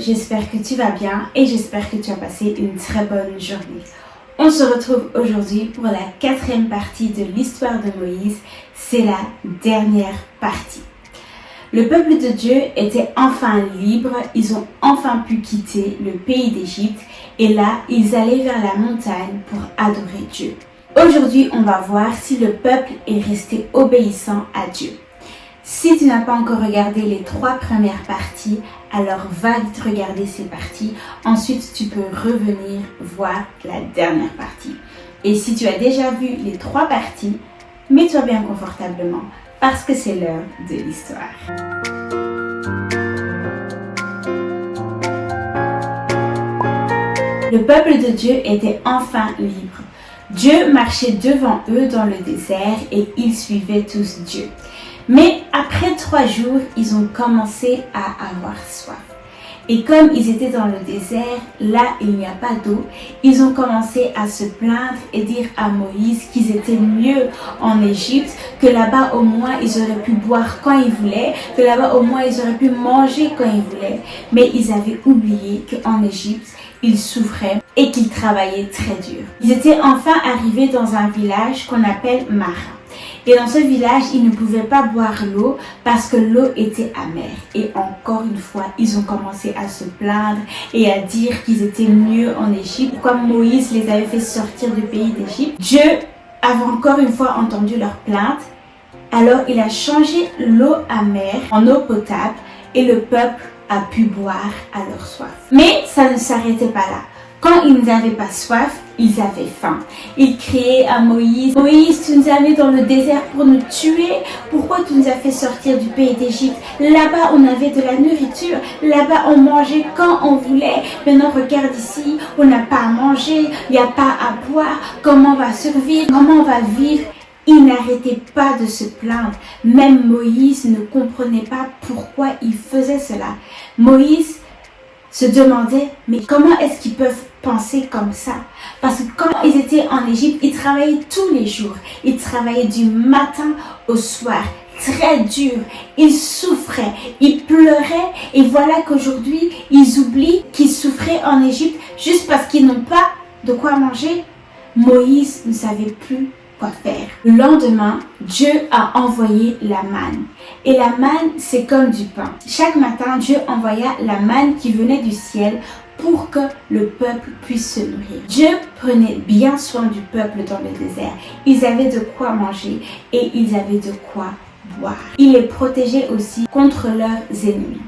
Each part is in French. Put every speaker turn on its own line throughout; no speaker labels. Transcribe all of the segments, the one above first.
j'espère que tu vas bien et j'espère que tu as passé une très bonne journée. On se retrouve aujourd'hui pour la 4e partie de l'histoire de Moïse, c'est la dernière partie. Le peuple de Dieu était enfin libre, ils ont enfin pu quitter le pays d'Égypte et là, ils allaient vers la montagne pour adorer Dieu. Aujourd'hui, on va voir si le peuple est resté obéissant à Dieu. Si tu n'as pas encore regardé les 3 premières parties, alors va vite regarder ces parties. Ensuite, tu peux revenir voir la dernière partie. Et si tu as déjà vu les 3 parties, mets-toi bien confortablement parce que c'est l'heure de l'histoire. Le peuple de Dieu était enfin libre. Dieu marchait devant eux dans le désert et ils suivaient tous Dieu. Mais après 3 jours, ils ont commencé à avoir soif. Et comme ils étaient dans le désert, là il n'y a pas d'eau, ils ont commencé à se plaindre et dire à Moïse qu'ils étaient mieux en Égypte, que là-bas au moins ils auraient pu boire quand ils voulaient, que là-bas au moins ils auraient pu manger quand ils voulaient. Mais ils avaient oublié qu'en Égypte, ils souffraient et qu'ils travaillaient très dur. Ils étaient enfin arrivés dans un village qu'on appelle Mara. Et dans ce village, ils ne pouvaient pas boire l'eau parce que l'eau était amère. Et encore une fois, ils ont commencé à se plaindre et à dire qu'ils étaient mieux en Égypte. Comme Moïse les avait fait sortir du pays d'Égypte, Dieu avait encore une fois entendu leurs plaintes. Alors il a changé l'eau amère en eau potable et le peuple a pu boire à leur soif. Mais ça ne s'arrêtait pas là. Quand ils n'avaient pas soif, ils avaient faim. Ils criaient à Moïse, « Moïse, tu nous as mis dans le désert pour nous tuer. Pourquoi tu nous as fait sortir du pays d'Égypte? Là-bas, on avait de la nourriture. Là-bas, on mangeait quand on voulait. Maintenant, regarde ici, on n'a pas à manger, il n'y a pas à boire. Comment on va survivre? Comment on va vivre ?» Ils n'arrêtaient pas de se plaindre. Même Moïse ne comprenait pas pourquoi il faisait cela. Moïse se demandait, mais comment est-ce qu'ils peuvent penser comme ça? Parce que quand ils étaient en Égypte, ils travaillaient tous les jours. Ils travaillaient du matin au soir, très dur. Ils souffraient, ils pleuraient. Et voilà qu'aujourd'hui, ils oublient qu'ils souffraient en Égypte juste parce qu'ils n'ont pas de quoi manger. Moïse ne savait plus quoi faire. Le lendemain, Dieu a envoyé la manne. Et la manne, c'est comme du pain. Chaque matin, Dieu envoya la manne qui venait du ciel pour que le peuple puisse se nourrir. Dieu prenait bien soin du peuple dans le désert. Ils avaient de quoi manger et ils avaient de quoi boire. Il les protégeait aussi contre leurs ennemis.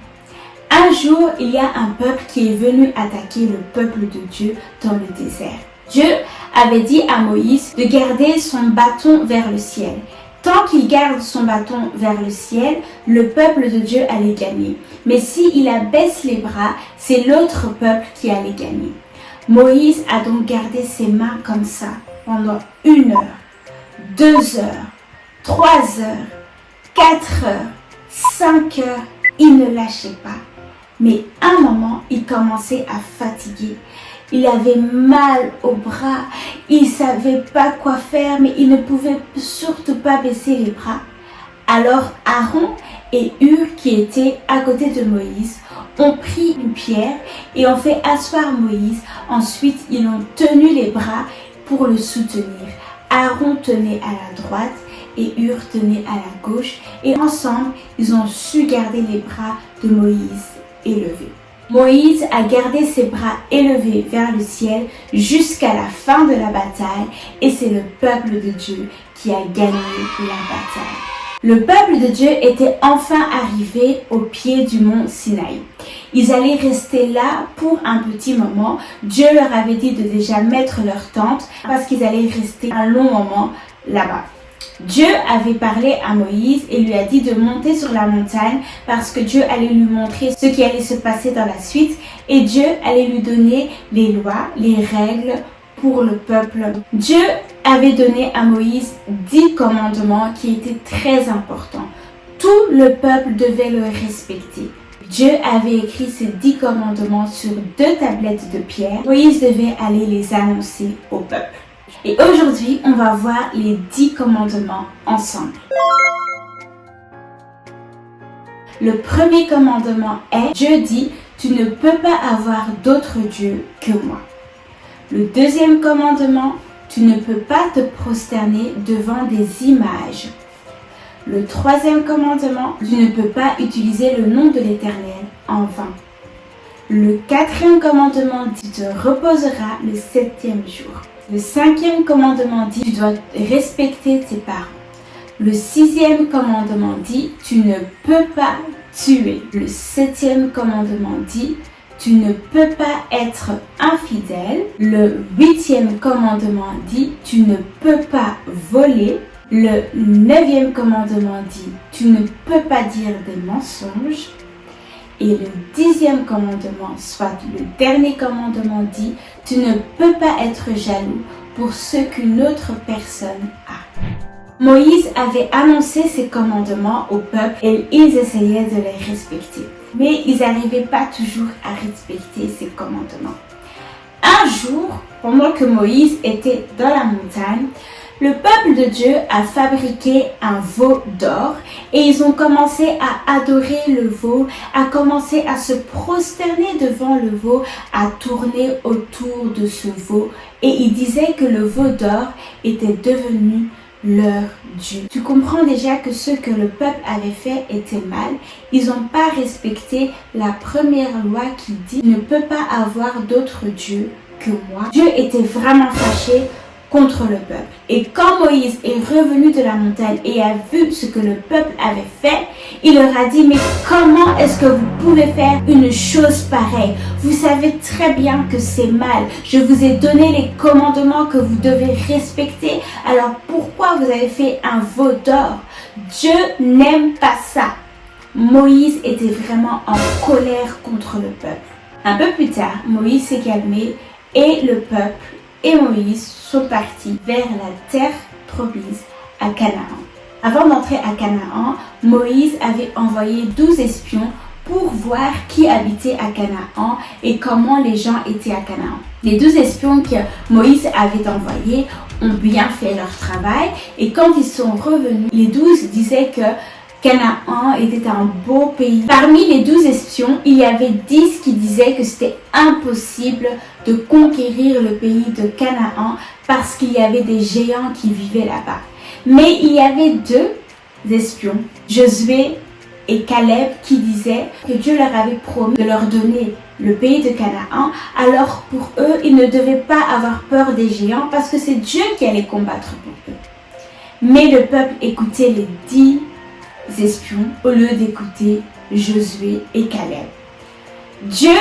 Un jour, il y a un peuple qui est venu attaquer le peuple de Dieu dans le désert. Dieu avait dit à Moïse de garder son bâton vers le ciel. Tant qu'il garde son bâton vers le ciel, le peuple de Dieu allait gagner. Mais s'il abaisse les bras, c'est l'autre peuple qui allait gagner. Moïse a donc gardé ses mains comme ça pendant 1 heure, 2 heures, 3 heures, 4 heures, 5 heures. Il ne lâchait pas. Mais à un moment, il commençait à fatiguer. Il avait mal au bras, il ne savait pas quoi faire, mais il ne pouvait surtout pas baisser les bras. Alors Aaron et Hur, qui étaient à côté de Moïse, ont pris une pierre et ont fait asseoir Moïse. Ensuite, ils ont tenu les bras pour le soutenir. Aaron tenait à la droite et Hur tenait à la gauche. Et ensemble, ils ont su garder les bras de Moïse élevés. Moïse a gardé ses bras élevés vers le ciel jusqu'à la fin de la bataille et c'est le peuple de Dieu qui a gagné la bataille. Le peuple de Dieu était enfin arrivé au pied du mont Sinaï. Ils allaient rester là pour un petit moment. Dieu leur avait dit de déjà mettre leur tente parce qu'ils allaient rester un long moment là-bas. Dieu avait parlé à Moïse et lui a dit de monter sur la montagne parce que Dieu allait lui montrer ce qui allait se passer dans la suite et Dieu allait lui donner les lois, les règles pour le peuple. Dieu avait donné à Moïse 10 commandements qui étaient très importants. Tout le peuple devait le respecter. Dieu avait écrit ces 10 commandements sur 2 tablettes de pierre. Moïse devait aller les annoncer au peuple. Et aujourd'hui, on va voir les 10 commandements ensemble. Le premier commandement est, Dieu dit, tu ne peux pas avoir d'autre Dieu que moi. Le deuxième commandement, tu ne peux pas te prosterner devant des images. Le troisième commandement, tu ne peux pas utiliser le nom de l'Éternel en vain. Le quatrième commandement dit, tu te reposeras le septième jour. Le cinquième commandement dit, tu dois respecter tes parents. Le sixième commandement dit, tu ne peux pas tuer. Le septième commandement dit, tu ne peux pas être infidèle. Le huitième commandement dit, tu ne peux pas voler. Le neuvième commandement dit, tu ne peux pas dire des mensonges. Et le dixième commandement, soit le dernier commandement dit, tu ne peux pas être jaloux pour ce qu'une autre personne a. Moïse avait annoncé ces commandements au peuple et ils essayaient de les respecter. Mais ils n'arrivaient pas toujours à respecter ces commandements. Un jour, pendant que Moïse était dans la montagne, le peuple de Dieu a fabriqué un veau d'or et ils ont commencé à adorer le veau, à commencer à se prosterner devant le veau, à tourner autour de ce veau. Et ils disaient que le veau d'or était devenu leur Dieu. Tu comprends déjà que ce que le peuple avait fait était mal. Ils n'ont pas respecté la première loi qui dit « Ne peut pas avoir d'autre Dieu que moi ». Dieu était vraiment fâché contre le peuple. Et quand Moïse est revenu de la montagne et a vu ce que le peuple avait fait, il leur a dit, mais comment est-ce que vous pouvez faire une chose pareille? Vous savez très bien que c'est mal. Je vous ai donné les commandements que vous devez respecter. Alors pourquoi vous avez fait un veau d'or? Dieu n'aime pas ça. Moïse était vraiment en colère contre le peuple. Un peu plus tard, Moïse s'est calmé et le peuple et Moïse sont partis vers la terre promise à Canaan. Avant d'entrer à Canaan, Moïse avait envoyé 12 espions pour voir qui habitait à Canaan et comment les gens étaient à Canaan. Les 12 espions que Moïse avait envoyés ont bien fait leur travail et quand ils sont revenus, les 12 disaient que Canaan était un beau pays. Parmi les 12 espions, il y avait 10 qui disaient que c'était impossible de conquérir le pays de Canaan parce qu'il y avait des géants qui vivaient là-bas. Mais il y avait 2 espions, Josué et Caleb, qui disaient que Dieu leur avait promis de leur donner le pays de Canaan. Alors pour eux, ils ne devaient pas avoir peur des géants parce que c'est Dieu qui allait combattre pour eux. Mais le peuple écoutait les 10 espions au lieu d'écouter Josué et Caleb. Dieu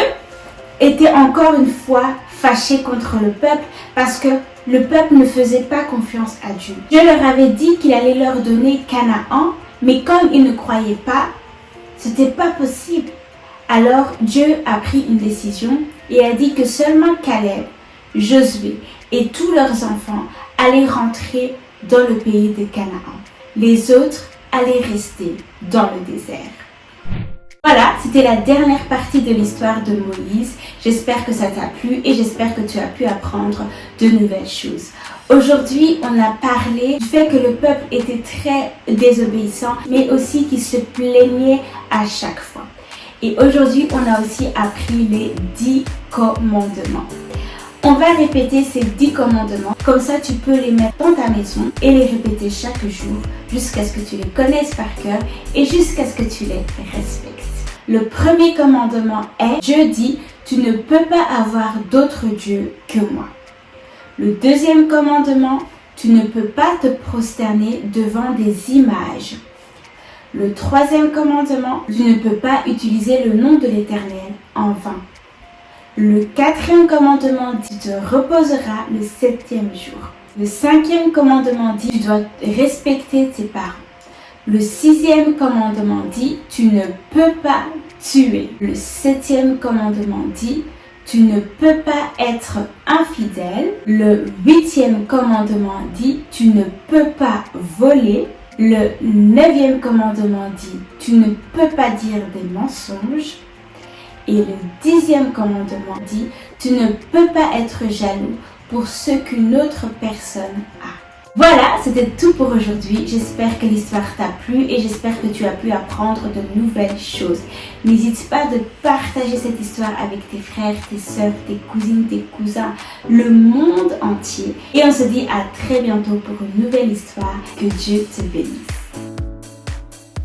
était encore une fois fâché contre le peuple parce que le peuple ne faisait pas confiance à Dieu. Dieu leur avait dit qu'il allait leur donner Canaan, mais comme ils ne croyaient pas, c'était pas possible. Alors Dieu a pris une décision et a dit que seulement Caleb, Josué et tous leurs enfants allaient rentrer dans le pays de Canaan. Les autres allaient rester dans le désert. Voilà, c'était la dernière partie de l'histoire de Moïse. J'espère que ça t'a plu et j'espère que tu as pu apprendre de nouvelles choses. Aujourd'hui, on a parlé du fait que le peuple était très désobéissant, mais aussi qu'il se plaignait à chaque fois. Et aujourd'hui, on a aussi appris les 10 commandements. On va répéter ces 10 commandements, comme ça tu peux les mettre dans ta maison et les répéter chaque jour jusqu'à ce que tu les connaisses par cœur et jusqu'à ce que tu les respectes. Le premier commandement est, Dieu dit, tu ne peux pas avoir d'autre Dieu que moi. Le deuxième commandement, tu ne peux pas te prosterner devant des images. Le troisième commandement, tu ne peux pas utiliser le nom de l'Éternel en vain. Le quatrième commandement dit, tu te reposeras le septième jour. Le cinquième commandement dit, tu dois respecter tes parents. Le sixième commandement dit, tu ne peux pas tuer. Le septième commandement dit, tu ne peux pas être infidèle. Le huitième commandement dit, tu ne peux pas voler. Le neuvième commandement dit, tu ne peux pas dire des mensonges. Et le 10e commandement dit, tu ne peux pas être jaloux pour ce qu'une autre personne a. Voilà, c'était tout pour aujourd'hui. J'espère que l'histoire t'a plu et j'espère que tu as pu apprendre de nouvelles choses. N'hésite pas de partager cette histoire avec tes frères, tes soeurs, tes cousines, tes cousins, le monde entier. Et on se dit à très bientôt pour une nouvelle histoire. Que Dieu te bénisse.